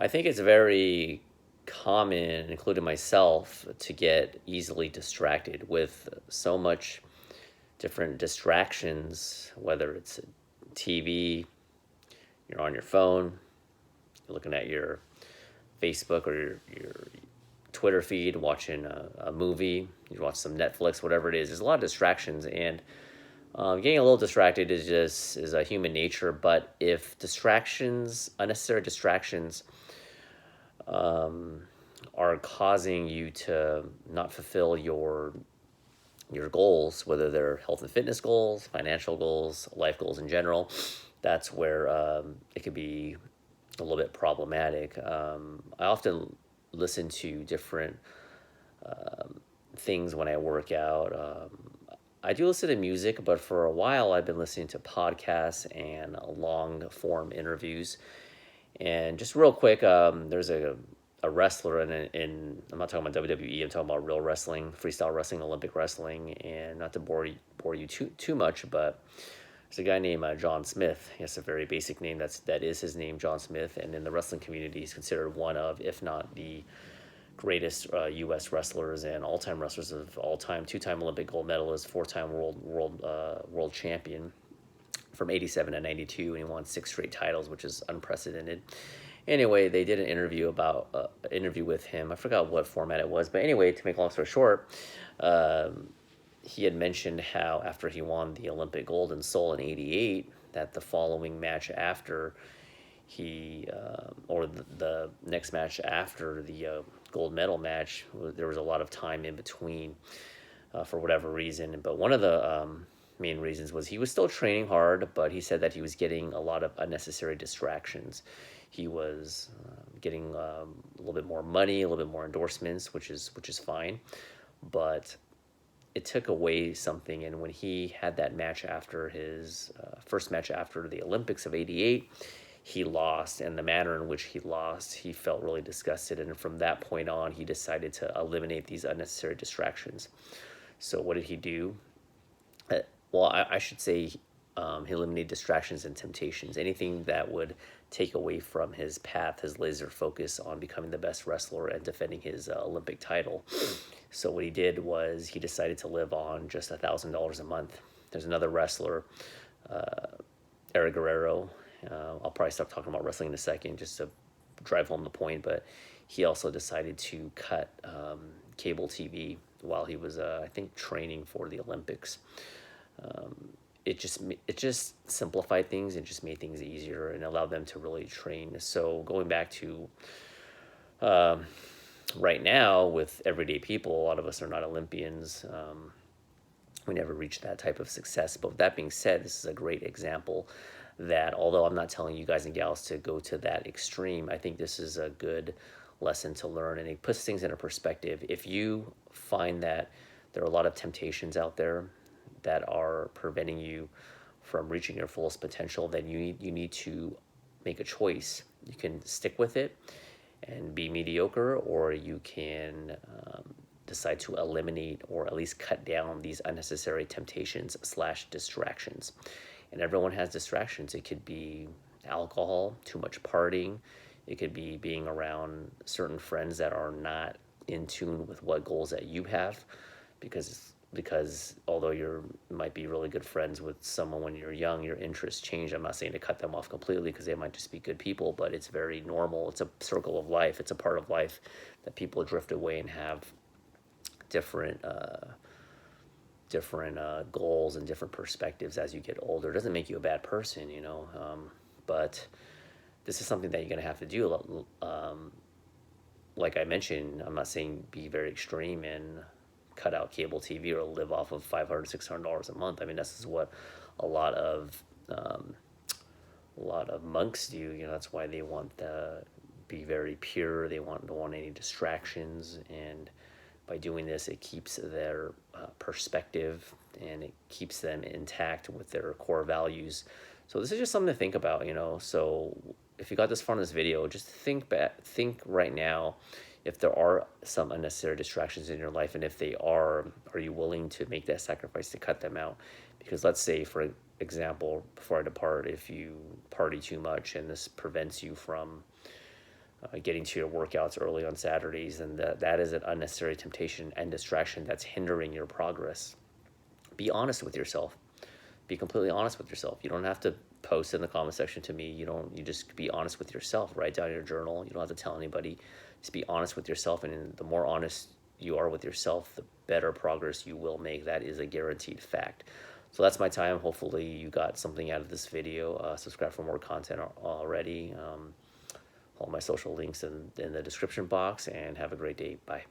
I think it's very common, including myself, to get easily distracted with so much different distractions, whether it's TV, you're on your phone, you're looking at your Facebook or your Twitter feed, watching a movie, you watch some Netflix, whatever it is. There's a lot of distractions, and getting a little distracted is a human nature. But if distractions, unnecessary distractions, um, are causing you to not fulfill your goals, whether they're health and fitness goals, financial goals, life goals in general, that's where it could be a little bit problematic. I often listen to different things when I work out. I do listen to music, but for a while I've been listening to podcasts and long form interviews. And just real quick, there's a wrestler in I'm not talking about WWE. I'm talking about real wrestling, freestyle wrestling, Olympic wrestling, and not to bore you too much, but there's a guy named John Smith. He has a very basic name. That is his name, John Smith. And in the wrestling community, he's considered one of, if not the greatest U.S. wrestlers and all-time wrestlers of all time. Two-time Olympic gold medalist, four-time world champion from 87 to 92, and he won 6 straight titles, which is unprecedented. Anyway, they did an interview with him. I forgot what format it was, but anyway, to make a long story short, he had mentioned how after he won the Olympic gold in Seoul in '88, that the following match after or the next match after the gold medal match, there was a lot of time in between for whatever reason. But one of the main reasons was he was still training hard, but he said that he was getting a lot of unnecessary distractions. He was getting a little bit more money, a little bit more endorsements, which is fine, but it took away something. And when he had that match after his first match after the Olympics of '88, he lost, and the manner in which he lost, he felt really disgusted. And from that point on, he decided to eliminate these unnecessary distractions. So what did he do? Well, I should say he eliminated distractions and temptations, anything that would take away from his path, his laser focus on becoming the best wrestler and defending his Olympic title. So what he did was he decided to live on just $1,000 a month. There's another wrestler, Eric Guerrero. I'll probably stop talking about wrestling in a second just to drive home the point, but he also decided to cut cable TV while he was, I think, training for the Olympics. It just simplified things and just made things easier and allowed them to really train. So going back to right now with everyday people, a lot of us are not Olympians. We never reached that type of success. But with that being said, this is a great example that although I'm not telling you guys and gals to go to that extreme, I think this is a good lesson to learn, and it puts things in a perspective. If you find that there are a lot of temptations out there that are preventing you from reaching your fullest potential, then you need to make a choice. You can stick with it and be mediocre, or you can decide to eliminate or at least cut down these unnecessary temptations / distractions. And everyone has distractions. It could be alcohol, too much partying. It could be being around certain friends that are not in tune with what goals that you have, because although you might be really good friends with someone when you're young, your interests change. I'm not saying to cut them off completely, because they might just be good people, but it's very normal. It's a circle of life. It's a part of life that people drift away and have different goals and different perspectives as you get older. It doesn't make you a bad person, but this is something that you're going to have to do. Like I mentioned, I'm not saying be very extreme and cut out cable TV or live off of $500, $600 a month. I mean, this is what a lot of monks do. That's why they want to be very pure. They don't want any distractions, and by doing this, it keeps their perspective and it keeps them intact with their core values. So this is just something to think about, So if you got this far in this video, just think right now if there are some unnecessary distractions in your life, and if they are you willing to make that sacrifice to cut them out? Because let's say, for example, before I depart, if you party too much and this prevents you from getting to your workouts early on Saturdays, and that is an unnecessary temptation and distraction that's hindering your progress. Be honest with yourself. Be completely honest with yourself. You don't have to post in the comment section to me. You just be honest with yourself. Write down your journal. You don't have to tell anybody. Just be honest with yourself, and the more honest you are with yourself, the better progress you will make. That is a guaranteed fact. So that's my time. Hopefully you got something out of this video. Subscribe for more content already. All my social links in the description box, and have a great day. Bye.